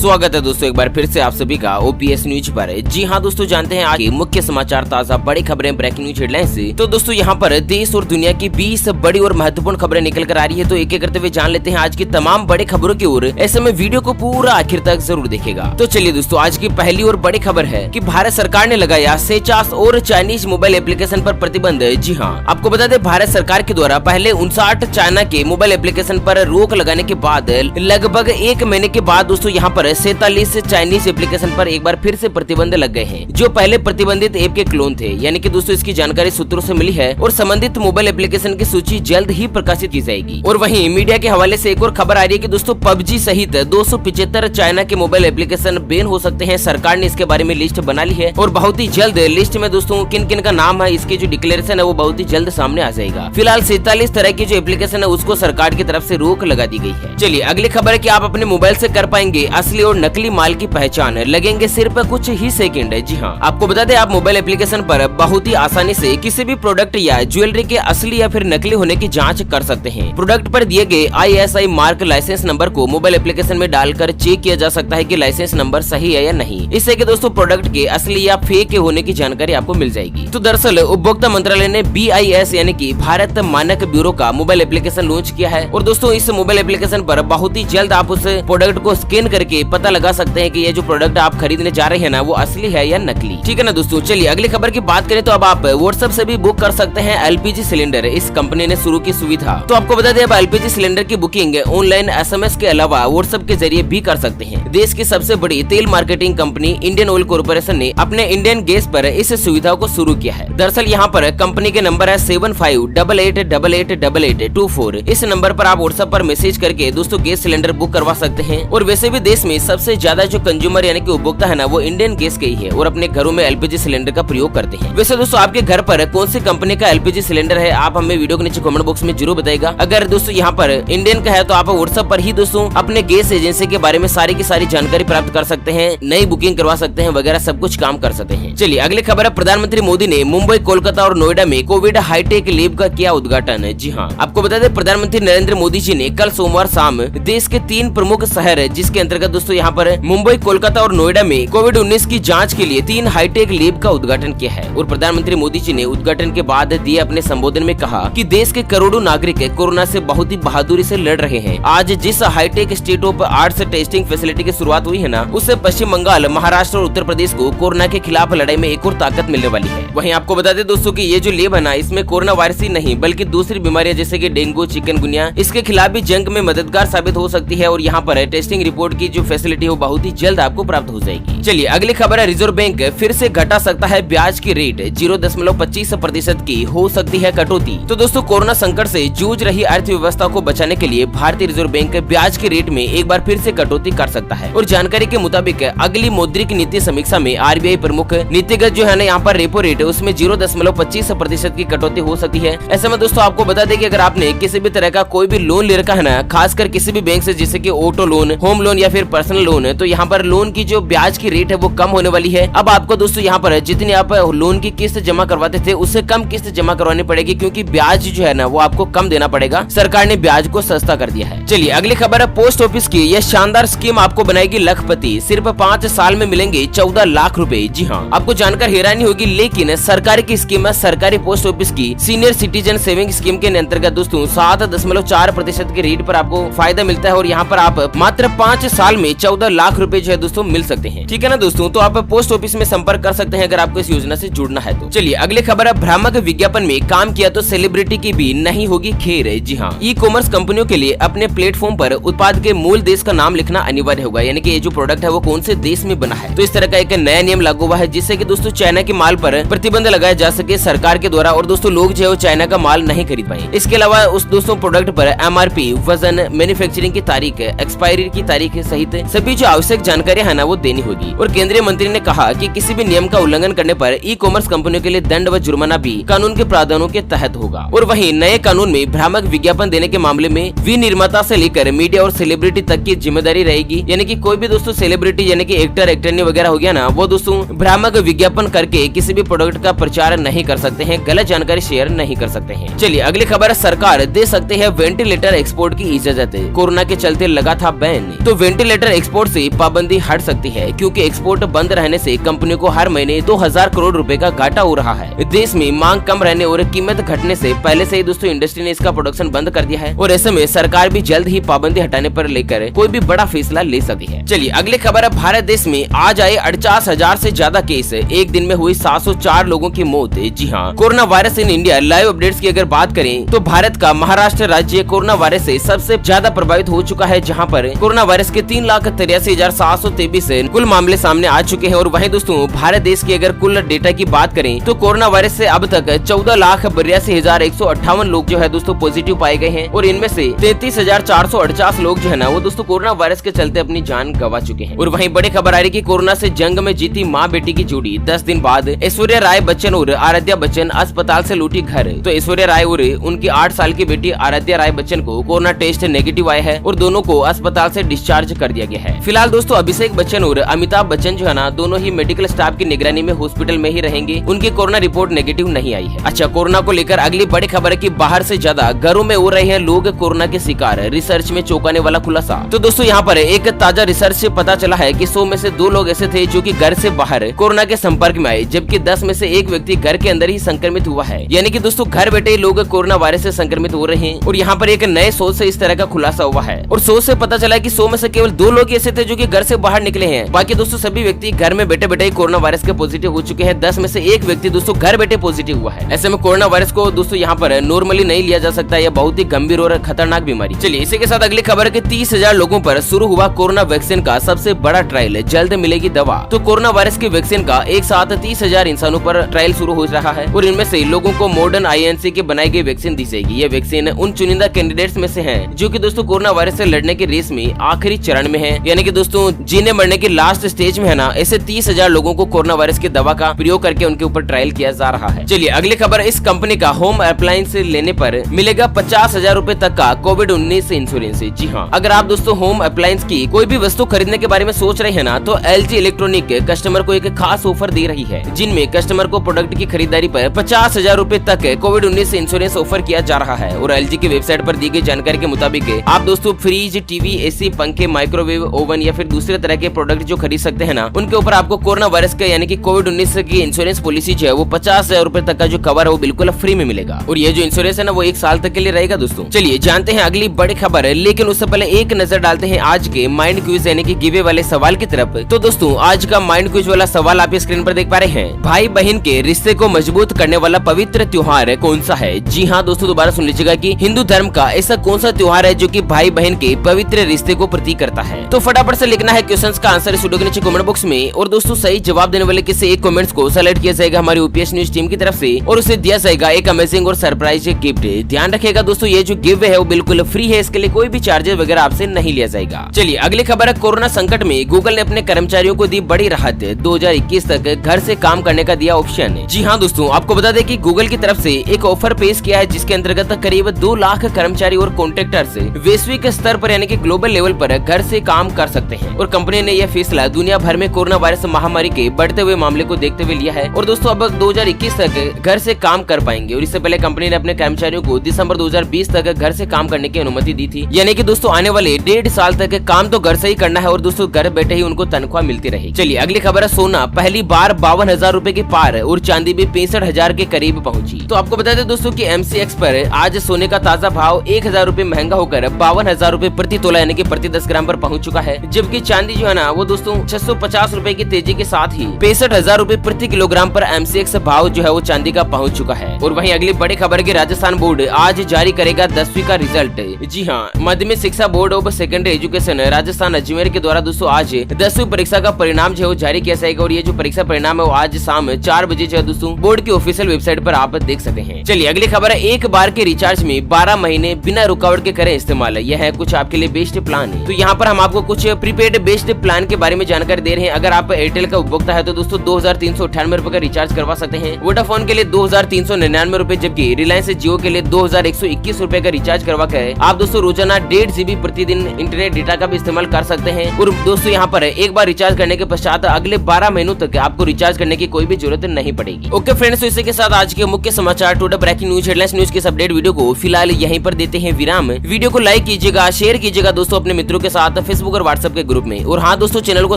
स्वागत है दोस्तों एक बार फिर से आप सभी का ओपीएस न्यूज पर। जी हाँ दोस्तों, जानते हैं आज के मुख्य समाचार, ताजा बड़ी खबरें, ब्रेकिंग न्यूज हेडलाइन से। तो दोस्तों यहाँ पर देश और दुनिया की 20 बड़ी और महत्वपूर्ण खबरें निकल कर आ रही है। तो एक एक करते हुए जान लेते हैं आज की तमाम बड़ी खबरों की ओर। ऐसे में वीडियो को पूरा आखिर तक जरूर देखेगा। तो चलिए दोस्तों, आज की पहली और बड़ी खबर है कि भारत सरकार ने लगाया 50 और चाइनीज मोबाइल एप्लीकेशन पर प्रतिबंध। जी हाँ, आपको बता दें भारत सरकार के द्वारा पहले 59 चाइना के मोबाइल एप्लीकेशन पर रोक लगाने के बाद लगभग एक महीने के बाद दोस्तों यहाँ पर 47 चाइनीज एप्लीकेशन पर एक बार फिर से प्रतिबंध लग गए हैं, जो पहले प्रतिबंधित ऐप के क्लोन थे। यानी कि दोस्तों इसकी जानकारी सूत्रों से मिली है और संबंधित मोबाइल एप्लीकेशन की सूची जल्द ही प्रकाशित की जाएगी। और वहीं मीडिया के हवाले से एक और खबर आ रही है कि दोस्तों पबजी सहित 275 चाइना के मोबाइल एप्लीकेशन बैन हो सकते हैं। सरकार ने इसके बारे में लिस्ट बना ली है और बहुत ही जल्द लिस्ट में दोस्तों किन किन का नाम है, इसकी जो डिक्लेरेशन है वो बहुत ही जल्द सामने आ जाएगा। फिलहाल 47 तरह की जो एप्लीकेशन है उसको सरकार की तरफ से रोक लगा दी गई है। चलिए अगली खबर है कि आप अपने मोबाइल से कर पाएंगे असली और नकली माल की पहचान, लगेंगे सिर्फ कुछ ही सेकंड। जी हाँ, आपको बता दें आप मोबाइल एप्लीकेशन पर बहुत ही आसानी से किसी भी प्रोडक्ट या ज्वेलरी के असली या फिर नकली होने की जांच कर सकते हैं। प्रोडक्ट पर दिए गए ISI मार्क लाइसेंस नंबर को मोबाइल एप्लीकेशन में डालकर चेक किया जा सकता है कि लाइसेंस नंबर सही है या नहीं। इससे कि दोस्तों प्रोडक्ट के असली या फेक होने की जानकारी आपको मिल जाएगी। तो दरअसल उपभोक्ता मंत्रालय ने BIS यानी कि भारत मानक ब्यूरो का मोबाइल एप्लीकेशन लॉन्च किया है। और दोस्तों इस मोबाइल एप्लीकेशन पर बहुत ही जल्द आप उस प्रोडक्ट को स्कैन करके पता लगा सकते हैं कि ये जो प्रोडक्ट आप खरीदने जा रहे हैं ना वो असली है या नकली। ठीक है ना दोस्तों। चलिए अगली खबर की बात करें तो अब आप व्हाट्सएप से भी बुक कर सकते हैं LPG सिलेंडर। इस कंपनी ने शुरू की सुविधा। तो आपको बता दें अब LPG सिलेंडर की बुकिंग ऑनलाइन SMS के अलावा व्हाट्सएप के जरिए भी कर सकते हैं। देश की सबसे बड़ी तेल marketing company Indian oil corporation ने अपने इंडियन गैस पर इस सुविधा को शुरू किया है। दरअसल यहाँ पर कंपनी के नंबर है 7588888824। इस नंबर पर आप व्हाट्सएप पर मैसेज करके दोस्तों गैस सिलेंडर बुक करवा सकते हैं। और वैसे भी देश में सबसे ज्यादा जो कंज्यूमर यानी कि उपभोक्ता है ना वो इंडियन गैस के ही है और अपने घरों में LPG सिलेंडर का प्रयोग करते हैं। वैसे दोस्तों आपके घर पर कौन सी कंपनी का LPG सिलेंडर है आप हमें वीडियो के नीचे कमेंट बॉक्स में जरूर बताइएगा। अगर दोस्तों यहाँ पर इंडियन का है तो आप व्हाट्सएप पर ही दोस्तों अपने गैस एजेंसी के बारे में सारी की सारी जानकारी प्राप्त कर सकते हैं, नई बुकिंग करवा सकते हैं वगैरह सब कुछ काम कर सकते हैं। चलिए अगली खबर है प्रधानमंत्री मोदी ने मुंबई, कोलकाता और नोएडा में कोविड हाईटेक लैब का किया उद्घाटन। जी हाँ, आपको बता दें प्रधानमंत्री नरेंद्र मोदी जी ने कल सोमवार शाम देश के 3 प्रमुख शहर जिसके अंतर्गत दोस्तों यहाँ पर मुंबई, कोलकाता और नोएडा में कोविड-19 की जांच के लिए 3 हाईटेक लैब का उद्घाटन किया है। और प्रधानमंत्री मोदी जी ने उद्घाटन के बाद दिए अपने संबोधन में कहा कि देश के करोड़ों नागरिक कोरोना से बहुत ही बहादुरी से लड़ रहे हैं। आज जिस high tech state of art testing facility की शुरुआत हुई है ना उससे पश्चिम बंगाल, महाराष्ट्र और उत्तर प्रदेश को कोरोना के खिलाफ लड़ाई में एक और ताकत मिलने वाली है। वहीं आपको बता दें दोस्तों कि ये जो लैब है ना इसमें कोरोना वायरस ही नहीं बल्कि दूसरी बीमारियां जैसे कि डेंगू, चिकनगुनिया इसके खिलाफ भी जंग में मददगार साबित हो सकती है। और यहाँ पर टेस्टिंग रिपोर्ट की जो फैसिलिटी है वो बहुत ही जल्द आपको प्राप्त हो जाएगी। चलिए अगली खबर है रिजर्व बैंक फिर से घटा सकता है ब्याज की रेट, 0.25% की हो सकती है कटौती। तो दोस्तों कोरोना संकट से जूझ रही अर्थव्यवस्था को बचाने के लिए भारतीय रिजर्व बैंक ब्याज की रेट में एक बार फिर से कटौती कर सकता है। और जानकारी के मुताबिक अगली मौद्रिक नीति समीक्षा में RBI प्रमुख नीतिगत जो है ना यहाँ पर रेपो रेट उसमें 0.25% की कटौती हो सकती है। ऐसे में दोस्तों आपको बता दें कि अगर आपने किसी भी तरह का कोई भी लोन ले रखा है ना, खासकर किसी भी बैंक से जैसे कि ऑटो लोन, होम लोन या फिर पर्सनल लोन, तो यहाँ पर लोन की जो ब्याज की रेट है वो कम होने वाली है। अब आपको दोस्तों यहाँ पर जितनी आप लोन की किस्त जमा करवाते थे उससे कम किस्त जमा करवानी पड़ेगी, क्योंकि ब्याज जो है ना वो आपको कम देना पड़ेगा। सरकार ने ब्याज को सस्ता कर दिया है। चलिए अगली खबर है पोस्ट ऑफिस की। यह शानदार स्कीम आपको बनाएगी लखपति, सिर्फ 5 साल में मिलेंगे 14 लाख रुपए। जी हाँ, आपको जानकर हैरानी होगी लेकिन सरकार की स्कीम है सरकारी पोस्ट ऑफिस की सीनियर सिटीजन सेविंग स्कीम के अंतर्गत दोस्तों 7.4% की रेट पर आपको फायदा मिलता है। और यहाँ पर आप मात्र 5 साल में 14 लाख रुपए जो है दोस्तों मिल सकते हैं। ठीक है ना दोस्तों, तो आप पोस्ट ऑफिस में संपर्क कर सकते हैं अगर आपको इस योजना से जुड़ना है तो। चलिए अगली खबर है भ्रामक विज्ञापन में काम किया तो सेलिब्रिटी की भी नहीं होगी खैर। जी हाँ, ई-कॉमर्स कंपनियों के लिए अपने प्लेटफॉर्म पर उत्पाद के मूल देश का नाम लिखना अनिवार्य होगा, यानी कि ये जो प्रोडक्ट है वो कौन से देश में बना है। तो इस तरह का एक नया नियम लागू हुआ है जिससे कि दोस्तों चाइना के माल पर प्रतिबंध लगाया जा सके सरकार के द्वारा और दोस्तों लोग जो है चाइना का माल नहीं खरीद पाए। इसके अलावा उस दोस्तों प्रोडक्ट पर MRP, वजन, मैन्युफैक्चरिंग की तारीख, एक्सपायरी की तारीख सहित सभी जो आवश्यक जानकारी है ना वो देनी होगी। और केंद्रीय मंत्री ने कहा कि किसी भी नियम का उल्लंघन करने पर ई-कॉमर्स कंपनियों के लिए दंड व जुर्माना भी कानून के प्रावधानों के तहत होगा। और वहीं नए कानून में भ्रामक विज्ञापन देने के मामले में विनिर्माता से लेकर मीडिया और सेलिब्रिटी तक की जिम्मेदारी रहेगी। यानी कि कोई भी दोस्तों सेलिब्रिटी यानी कि एक्टर, एक्टरनी वगैरह हो गया ना वो दोस्तों भ्रामक विज्ञापन करके किसी भी प्रोडक्ट का प्रचार नहीं कर सकते हैं, गलत जानकारी शेयर नहीं कर सकते हैं। चलिए अगली खबर, सरकार दे सकते हैं वेंटिलेटर एक्सपोर्ट की इजाजत, कोरोना के चलते लगा था बैन। तो वेंटिलेटर एक्सपोर्ट से पाबंदी हट सकती है, क्योंकि एक्सपोर्ट बंद रहने से कंपनियों को हर महीने 2000 करोड़ रुपए का घाटा हो रहा है। देश में मांग कम रहने और कीमत घटने से पहले से ही दोस्तों इंडस्ट्री ने इसका प्रोडक्शन बंद कर दिया है और ऐसे में सरकार भी जल्द ही पाबंदी हटाने पर लेकर कोई भी बड़ा फैसला ले सकती है। चलिए अगली खबर है, भारत देश में आज आए 48,000 से ज्यादा केस, एक दिन में हुई 704 लोगों की मौत। जी हाँ, corona virus in India live updates की अगर बात करें तो भारत का महाराष्ट्र राज्य कोरोना वायरस से सबसे ज्यादा प्रभावित हो चुका है, जहाँ पर कोरोना वायरस के 3,83,723 कुल मामले सामने आ चुके हैं। और वहीं दोस्तों भारत देश की अगर कुल डेटा की बात करें तो कोरोना वायरस से अब तक 14,82,158 लोग जो है दोस्तों पॉजिटिव पाए गए हैं और इनमें से 33,448 लोग जो है ना वो दोस्तों कोरोना वायरस के चलते अपनी जान गंवा चुके हैं। और वहीं बड़ी खबर आ रही कि कोरोना से जंग में जीती माँ बेटी की जोड़ी 10 दिन बाद ऐश्वर्या राय बच्चन और आराध्या बच्चन अस्पताल से लौटी घर। तो ऐश्वर्या राय और उनकी 8 साल की बेटी आराध्या राय बच्चन को कोरोना टेस्ट नेगेटिव आया है और दोनों को अस्पताल से डिस्चार्ज कर दिया गया है। फिलहाल दोस्तों अभिषेक बच्चन और अमिताभ बच्चन जो है ना दोनों ही मेडिकल स्टाफ की निगरानी में हॉस्पिटल में ही रहेंगे। उनकी कोरोना रिपोर्ट नेगेटिव नहीं आई है। अच्छा, कोरोना को लेकर अगली बड़ी खबर है कि बाहर से ज्यादा घरों में हो रहे हैं लोग कोरोना के शिकार, रिसर्च में चौंकाने वाला खुलासा। तो दोस्तों यहाँ पर एक ताजा रिसर्च से पता चला है कि 100 में से 2 लोग ऐसे थे जो कि घर से बाहर कोरोना के संपर्क में आए, जबकि 10 में से 1 व्यक्ति घर के अंदर ही संक्रमित हुआ है। यानी कि दोस्तों घर बैठे लोग कोरोना वायरस से संक्रमित हो रहे हैं। और यहाँ पर एक नए शोध से इस तरह का खुलासा हुआ है और शोध से पता चला कि 100 में से केवल 2 लोग ऐसे थे जो कि घर से बाहर निकले हैं। बाकी दोस्तों सभी व्यक्ति घर में बैठे बैठे कोरोना वायरस के पॉजिटिव हो चुके हैं। 10 में से 1 व्यक्ति दोस्तों घर बैठे पॉजिटिव हुआ है। ऐसे में कोरोना वायरस को दोस्तों यहाँ पर नॉर्मली नहीं लिया जा सकता, यह बहुत ही गंभीर और खतरनाक बीमारी। चलिए इसी के साथ अगली खबर है कि 30,000 लोगों पर शुरू हुआ कोरोना वैक्सीन का सबसे बड़ा ट्रायल, जल्द मिलेगी दवा। तो कोरोना वायरस की वैक्सीन का एक साथ 30,000 इंसानों पर ट्रायल शुरू हो रहा है और इनमें से लोगों को मॉडर्न INC की बनाई गई वैक्सीन दी जाएगी। ये वैक्सीन उन चुनिंदा कैंडिडेट्स में से है जो कि दोस्तों कोरोना वायरस से लड़ने की रेस में आखिरी चरण में है, यानी कि दोस्तों जीने मरने की लास्ट स्टेज में है ना। ऐसे 30,000 लोगों को कोरोना वायरस की दवा का प्रयोग करके उनके ऊपर ट्रायल किया जा रहा है। चलिए अगली खबर, इस कंपनी का होम अप्लायंस लेने पर मिलेगा 50,000 रूपए तक का कोविड-19 इंश्योरेंस। जी हाँ, अगर आप दोस्तों होम अप्लायंस की कोई भी वस्तु खरीदने के बारे में सोच रहे हैं ना तो LG इलेक्ट्रॉनिक कस्टमर को एक खास ऑफर दे रही है, जिनमें कस्टमर को प्रोडक्ट की खरीदारी पर 50,000 रूपए तक कोविड-19 इंश्योरेंस ऑफर किया जा रहा है। और LG की वेबसाइट पर दी गई जानकारी के मुताबिक आप दोस्तों फ्रिज, टीवी, AC, पंखे, माइक्रोवेव ओवन या फिर दूसरे तरह के प्रोडक्ट जो खरीद सकते हैं ना उनके ऊपर आपको कोरोना वायरस का यानी कि कोविड-19 की इंश्योरेंस पॉलिसी जो है वो 50,000 रूपए तक का जो कवर है वो बिल्कुल फ्री में मिलेगा। और ये जो इंश्योरेंस है ना वो 1 साल तक के लिए रहेगा दोस्तों। चलिए जानते हैं अगली बड़ी खबर है, लेकिन उससे पहले एक नजर डालते हैं आज के माइंड क्विज यानी कि गिवे वाले सवाल की तरफ। तो दोस्तों आज का माइंड क्विज वाला सवाल आप स्क्रीन पर देख पा रहे हैं, भाई बहन के रिश्ते को मजबूत करने वाला पवित्र त्योहार कौन सा है। जी हाँ दोस्तों, दोबारा सुन लीजिएगा कि हिंदू धर्म का ऐसा कौन सा त्योहार है जो कि भाई बहन के पवित्र रिश्ते को प्रतीक करता है। तो फटाफट से लिखना है क्वेश्चंस का आंसर इस वीडियो के नीचे कमेंट बॉक्स में और दोस्तों सही जवाब देने वाले किसी एक कमेंट्स को सेलेक्ट किया जाएगा हमारी OPS न्यूज टीम की तरफ से और उसे दिया जाएगा एक अमेजिंग और सरप्राइज गिफ्ट। ध्यान रखिएगा दोस्तों ये जो गिव है वो बिल्कुल फ्री है, इसके लिए कोई भी चार्जेस वगैरह आपसे नहीं लिया जाएगा। चलिए अगली खबर है, कोरोना संकट में गूगल ने अपने कर्मचारियों को दी बड़ी राहत, 2021 तक घर से काम करने का दिया ऑप्शन। जी हाँ दोस्तों, आपको बता दें कि गूगल की तरफ से एक ऑफर पेश किया है जिसके अंतर्गत करीब 2 लाख कर्मचारी और कॉन्ट्रैक्टर्स वैश्विक स्तर पर यानी कि ग्लोबल लेवल पर घर से काम कर सकते हैं। और कंपनी ने यह फैसला दुनिया भर में कोरोना वायरस महामारी के बढ़ते हुए मामले को देखते हुए लिया है और दोस्तों अब 2021 तक घर से काम कर पाएंगे। और इससे पहले कंपनी ने अपने कर्मचारियों को दिसंबर 2020 तक घर से काम करने की अनुमति दी थी, यानी कि दोस्तों आने वाले 1.5 साल तक काम तो घर से ही करना है और दोस्तों घर बैठे ही उनको तनख्वाह मिलती रही। चलिए अगली खबर है, सोना पहली बार 52,000 रूपए के पार और चांदी भी 65,000 के करीब पहुंची। तो आपको बता दें दोस्तों कि MCX पर आज सोने का ताजा भाव 1,000 रूपए महंगा होकर 52,000 रूपए प्रति तोला यानी कि प्रति 10 ग्राम पर पहुंच चुका है, जबकि चांदी जो है ना वो दोस्तों 650 रूपए की तेजी के साथ ही 65,000 रूपए प्रति किलोग्राम पर MCX भाव जो है वो चांदी का पहुंच चुका है। और वहीं अगली बड़ी खबर की राजस्थान बोर्ड आज जारी करेगा 10वीं का रिजल्ट। जी हाँ, माध्यमिक शिक्षा board of secondary education Rajasthan Ajmer के द्वारा दोस्तों आज 10वीं परीक्षा का परिणाम जो है वो जारी किया जाएगा और ये जो परीक्षा परिणाम है वो आज शाम 4 बजे जो है दोस्तों बोर्ड की ऑफिशियल वेबसाइट पर आप देख सकते हैं। चलिए अगली खबर है, एक बार के रिचार्ज में 12 महीने बिना रुकावट के करें इस्तेमाल, यह है कुछ आपके लिए बेस्ट प्लान है। तो यहाँ पर हम आपको कुछ प्रीपेड बेस्ट प्लान के बारे में जानकारी दे रहे हैं। अगर आप एयरटेल का उपभोक्ता है तो दोस्तों 2,398 रूपए का रिचार्ज करवा सकते हैं, वोडाफोन के लिए 2,399 रूपए, जबकि रिलायंस जियो के लिए 2,121 रूपए का रिचार्ज करवा कर आप दोस्तों रोजाना 1.5 GB प्रतिदिन इंटरनेट डेटा का भी इस्तेमाल कर सकते हैं। और दोस्तों यहाँ पर एक बार रिचार्ज करने के पश्चात अगले 12 महीनों तक आपको रिचार्ज करने की कोई भी जरूरत नहीं पड़ेगी। ओके फ्रेंड्स, तो इसी के साथ आज के मुख्य समाचार today breaking news headlines news के अपडेट वीडियो को फिलहाल यहीं पर देते हैं विराम। वीडियो को लाइक कीजिएगा, शेयर कीजिएगा दोस्तों अपने मित्रों के साथ, फेसबुक और व्हाट्सएप के ग्रुप में। और हाँ दोस्तों, चैनल को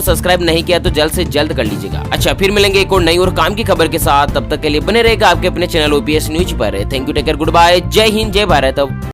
सब्सक्राइब नहीं किया तो जल्द से जल्द कर लीजिएगा। अच्छा, फिर मिलेंगे एक और नई और काम की खबर के साथ। तब तक के लिए बने रहेगा आपके अपने चैनल OPS न्यूज पर। Thank you, take care, good bye, जय हिंद, जय भारत।